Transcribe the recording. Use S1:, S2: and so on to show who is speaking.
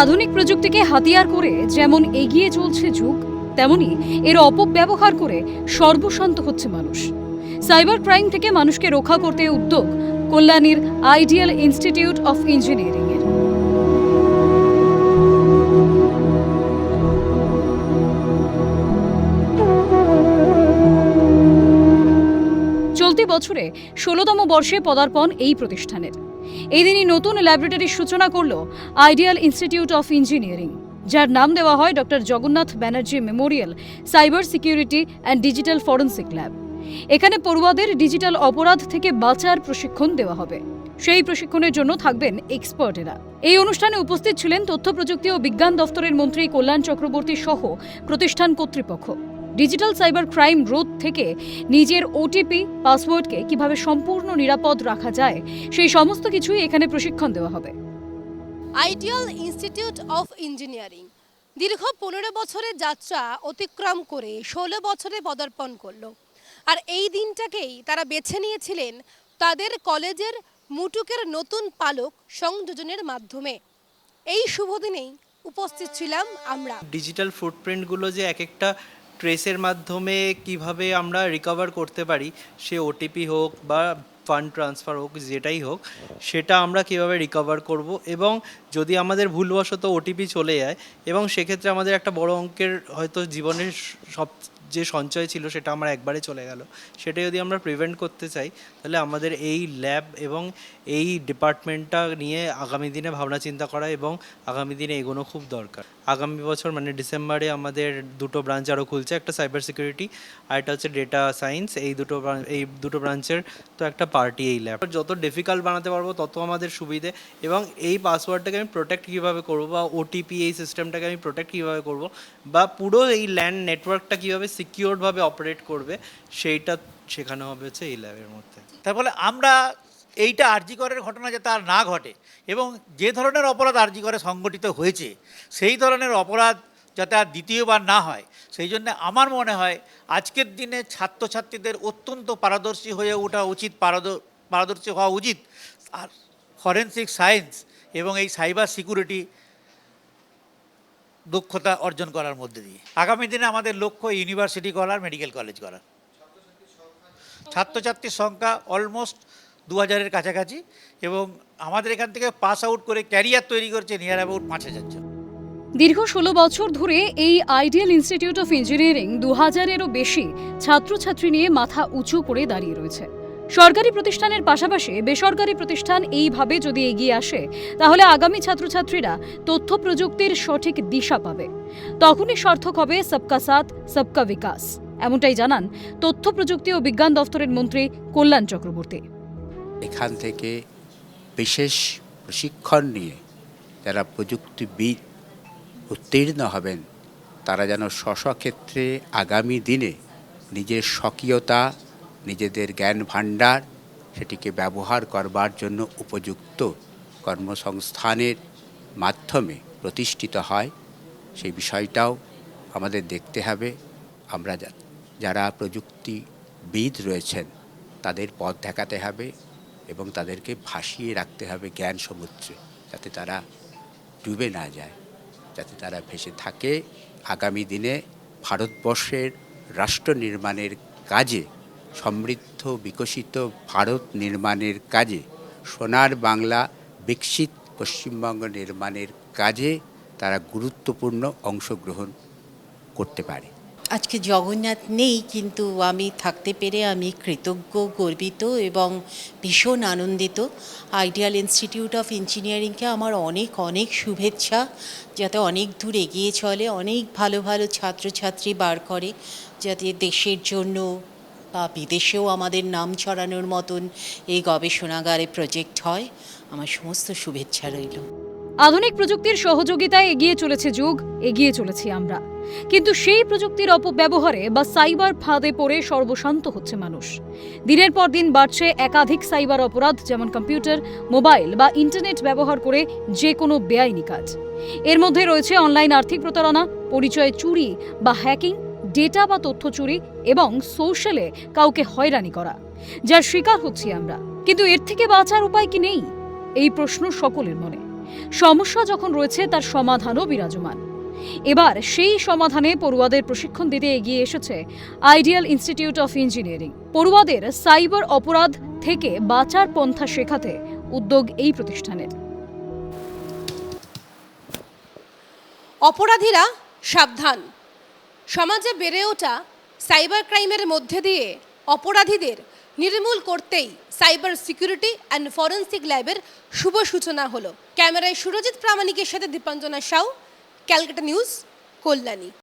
S1: আধুনিক প্রযুক্তিকে হাতিয়ার করে যেমন এগিয়ে চলছে যুগ, তেমনি এর অপব্যবহার করে সর্বশান্ত হচ্ছে মানুষ। সাইবার ক্রাইম থেকে মানুষকে রক্ষা করতে উদ্যোগ কল্যাণীর আইডিয়াল ইনস্টিটিউট অফ ইঞ্জিনিয়ারিং এর। চলতি বছরে ১৬তম বর্ষে পদার্পণ এই প্রতিষ্ঠানের। এই দিনই নতুন ল্যাবরেটরির সূচনা করল আইডিয়াল ইনস্টিটিউট অফ ইঞ্জিনিয়ারিং, যার নাম দেওয়া হয় doctor Jagannath Banerjee Memorial cyber security and digital forensic lab. এখানে পড়ুয়াদের ডিজিটাল অপরাধ থেকে বাঁচার প্রশিক্ষণ দেওয়া হবে। সেই প্রশিক্ষণের জন্য থাকবেন এক্সপার্টেরা। এই অনুষ্ঠানে উপস্থিত ছিলেন তথ্য প্রযুক্তি ও বিজ্ঞান দফতরের মন্ত্রী কল্যাণ চক্রবর্তী সহ প্রতিষ্ঠান কর্তৃপক্ষ। ডিজিটাল সাইবার ক্রাইম রোধ থেকে নিজের ওটিপি পাসওয়ার্ডকে কিভাবে সম্পূর্ণ নিরাপদ রাখা যায় সেই সমস্ত কিছুই এখানে প্রশিক্ষণ দেওয়া হবে।
S2: আইডিয়াল ইনস্টিটিউট অফ ইঞ্জিনিয়ারিং দীর্ঘ 15 বছরের যাত্রা অতিক্রম করে 16 বছরে পদার্পণ করলো। আর এই দিনটাকেই তারা বেছে নিয়েছিলেন তাদের কলেজের মুটুকের নতুন পালক সংযোজনের মাধ্যমে। এই শুভ দিনেই উপস্থিত ছিলাম আমরা।
S3: ডিজিটাল ফুটপ্রিন্টগুলো যে এক একটা ট্রেসের মাধ্যমে কিভাবে আমরা রিকভার করতে পারি, সে ওটিপি হোক বা ফান্ড ট্রান্সফার হোক, যেটাই হোক, সেটা আমরা কীভাবে রিকভার করব। এবং যদি আমাদের ভুলবশত ওটিপি চলে যায় এবং সেক্ষেত্রে আমাদের একটা বড় অঙ্কের হয়তো জীবনের সব যে সঞ্চয় ছিল সেটা আমার একবারে চলে গেল, সেটা যদি আমরা প্রিভেন্ট করতে চাই তাহলে আমাদের এই ল্যাব এবং এই ডিপার্টমেন্টটা নিয়ে আগামী দিনে ভাবনা চিন্তা করা এবং আগামী দিনে এগোনো খুব দরকার। আগামী বছর মানে ডিসেম্বরে আমাদের দুটো ব্রাঞ্চ আরও খুলছে, একটা সাইবার সিকিউরিটি আর একটা হচ্ছে ডেটা সায়েন্স। এই দুটো ব্রাঞ্চের তো একটা পার্টি এই ল্যাব। যত ডিফিকাল্ট বানাতে পারবো তত আমাদের সুবিধে। এবং এই পাসওয়ার্ডটাকে আমি প্রোটেক্ট কীভাবে করবো, বা ওটিপি এই সিস্টেমটাকে আমি প্রোটেক্ট কীভাবে করবো, বা পুরো এই ল্যান্ড নেটওয়ার্কটা কীভাবে সিকিউরভাবে অপারেট করবে, সেইটা শেখানো হবে হচ্ছে এই ল্যাবের মধ্যে।
S4: তার ফলে আমরা এইটা আরজিকরের ঘটনা যাতে আর না ঘটে এবং যে ধরনের অপরাধ আরজিকরে সংগঠিত হয়েছে সেই ধরনের অপরাধ যাতে আর দ্বিতীয়বার না হয়, সেই জন্য আমার মনে হয় আজকের দিনে ছাত্রছাত্রীদের অত্যন্ত পারদর্শী হয়ে ওঠা উচিত, পারদর্শী হওয়া উচিত আর ফরেনসিক সায়েন্স এবং এই সাইবার সিকিউরিটি দক্ষতা অর্জন করার মধ্যে দিয়ে। আগামী দিনে আমাদের লক্ষ্য ইউনিভার্সিটি করার, মেডিকেল কলেজ করার। ছাত্রছাত্রীর সংখ্যা অলমোস্ট 2000-এর কাছাকাছি এবং আমাদের এখান থেকে পাস আউট করে ক্যারিয়ার তৈরি করছে নিয়ার অ্যাবাউট 5000 জন।
S1: দীর্ঘ 16 বছর ধরে এই আইডিয়াল ইনস্টিটিউট অফ ইঞ্জিনিয়ারিং 2000-এরও বেশি ছাত্রছাত্রী নিয়ে মাথা উঁচু করে দাঁড়িয়ে রয়েছে। সরকারি প্রতিষ্ঠানের পাশাপাশি বেসরকারি প্রতিষ্ঠান এইভাবে যদি এগিয়ে আসে তাহলে আগামী ছাত্রছাত্রীরা তথ্য প্রযুক্তির সঠিক দিশা পাবে। তখনই সার্থক হবে সবকা সাথ সবকা বিকাশ, এমনটাই জানান তথ্য প্রযুক্তি ও বিজ্ঞান দফতরের মন্ত্রী কল্যাণ চক্রবর্তী।
S5: এখান থেকে বিশেষ প্রশিক্ষণ নিয়ে যারা প্রযুক্তিবিদ উত্তীর্ণ হবেন তারা যেন স্বক্ষেত্রে আগামী দিনে নিজের স্বকীয়তা, নিজেদের জ্ঞান ভাণ্ডার সেটিকে ব্যবহার করবার জন্য উপযুক্ত কর্মসংস্থানের মাধ্যমে প্রতিষ্ঠিত হয়, সেই বিষয়টাও আমাদের দেখতে হবে। আমরা যারা প্রযুক্তিবিদ রয়েছেন তাদের পথ দেখাতে হবে এবং তাদেরকে ভাসিয়ে রাখতে হবে জ্ঞান সমুদ্রে, যাতে তারা ডুবে না যায়, যাতে তারা ভেসে থাকে। আগামী দিনে ভারতবর্ষের রাষ্ট্র নির্মাণের কাজে, সমৃদ্ধ বিকশিত ভারত নির্মাণের কাজে, সোনার বাংলা বিকশিত পশ্চিমবঙ্গ নির্মাণের কাজে তারা গুরুত্বপূর্ণ অংশগ্রহণ করতে পারে।
S6: আজকে জগন্নাথ নেই, কিন্তু আমি থাকতে পেরে আমি কৃতজ্ঞ, গর্বিত এবং ভীষণ আনন্দিত। আইডিয়াল ইনস্টিটিউট অফ ইঞ্জিনিয়ারিংকে আমার অনেক অনেক শুভেচ্ছা, যাতে অনেক দূর এগিয়ে চলে, অনেক ভালো ভালো ছাত্রছাত্রী বার করে, যাতে দেশের জন্য বা বিদেশেও আমাদের নাম ছড়ানোর মতন এই গবেষণাগারে প্রজেক্ট হয়। আমার সমস্ত শুভেচ্ছা রইল।
S1: আধুনিক প্রযুক্তির সহযোগিতায় এগিয়ে চলেছে যুগ, এগিয়ে চলেছি আমরা, কিন্তু সেই প্রযুক্তির অপব্যবহারে বা সাইবার ফাঁদে পড়ে সর্বশান্ত হচ্ছে মানুষ। দিনের পর দিন বাড়ছে একাধিক সাইবার অপরাধ, যেমন কম্পিউটার, মোবাইল বা ইন্টারনেট ব্যবহার করে যে কোনো বেআইনি কাজ। এর মধ্যে রয়েছে অনলাইন আর্থিক প্রতারণা, পরিচয় চুরি বা হ্যাকিং, ডেটা বা তথ্য চুরি এবং সোশ্যালে কাউকে হয়রানি করা, যার শিকার হচ্ছি আমরা। কিন্তু এর থেকে বাঁচার উপায় কি নেই? এই প্রশ্ন সকলের মনে। সমস্যা যখন রয়েছে, তার সমাধানও বিরাজমান। এবার সেই সমাধানে পড়ুয়াদের প্রশিক্ষণ দিতে এগিয়ে এসেছে আইডিয়াল ইনস্টিটিউট অফ ইঞ্জিনিয়ারিং। পড়ুয়াদের সাইবার অপরাধ থেকে বাঁচার পন্থা শেখাতে উদ্যোগ এই প্রতিষ্ঠানের।
S2: অপরাধীরা সাবধান। সমাজে বেড়ে ওঠা সাইবার ক্রাইমের মধ্যে দিয়ে অপরাধীদের নির্মূল করতেই সাইবার সিকিউরিটি অ্যান্ড ফরেন্সিক ল্যাবের শুভ সূচনা হলো। ক্যামেরায় সুরজিৎ প্রামাণিকের সাথে দীপাঞ্জনা সাউ, ক্যালকাটা নিউজ, কল্যাণী।